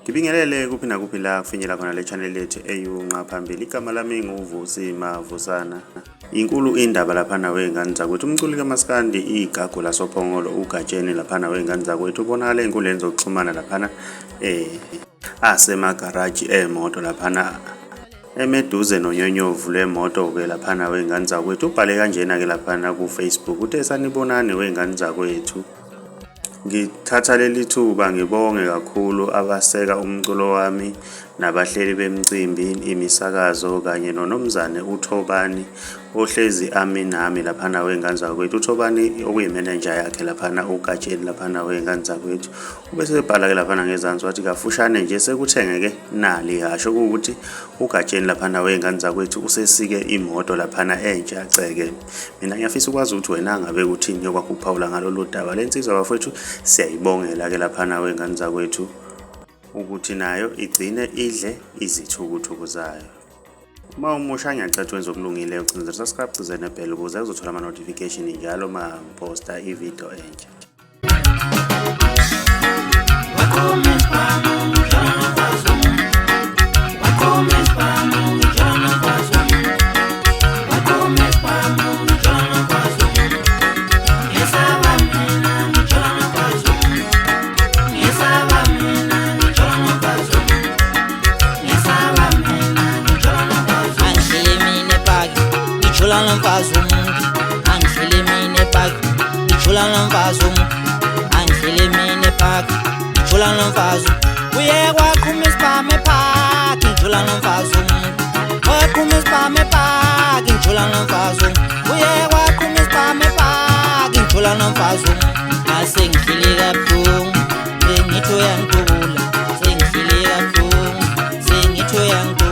Ngibingelele kuphi nakuphi la kufinyela khona le channel yethu eyunqa phambili. Igama lami nguVusi Mavusana. Inkulu indaba laphana wey'ngane zakwethu. Umculi kaMaskandi igagu lasophongolo ugatsheni laphana wey'ngane zakwethu. Ubonakala ey'nkundleni zokuxhumana laphana asemagaraji emoto laphana emeduze nonyonyovu lwemoto-ke laphana wey'ngane zakwethu. Ubhale kanjena-ke laphana ku-Facebook uthe sanibonani wey'ngane zakwethu. Ngithatha leli thuba ngibonge kakhulu abaseka umculo wami nabahleli bemicimbi, imisakazo kanye nonomzane uThobani ohlezi nami laphana wey'ngane zakwethu. uThobani okuyimeneja yakhe laphana ugatsheni laphana wey'ngane zakwethu. Ubese ebhala-ke laphana ngezansi wathi kafushane nje sekuthengeke nali hasho ukuthi ugatsheni laphana wey'ngane zakwethu usesike imoto laphana entsha ceke. Mina ngiyafisa ukwazi ukuthi wena ngabe uthini yokwakho ukuphawula ngalolu daba. Le nsizwa bafowethu siyayibongela-ke laphana wey'ngane zakwethu ukuthi nayo igcine idle izithukuthuku zayo. Uma umusha ngiyacela wenza okulungile ucinezela subscribe ucize nebhell ukuze uzothola ama-notification njalo uma ngiposta ivideo entsha. Angihlele mina epaki, ngijula nomfazi angihlele mina epaki, ngijula nomfazi. Uye kwaqhuma isibhamu epaki, ngijula nomfazi. Waqhuma isibhamu epaki, ngijula nomfazi. Uye kwaqhuma isibhamu epaki, ngijula nomfazi. Asengihlele kabuhlungu, sengithi uyangidubula, sengihlele kabuhlungu, sengithi uyangidubula.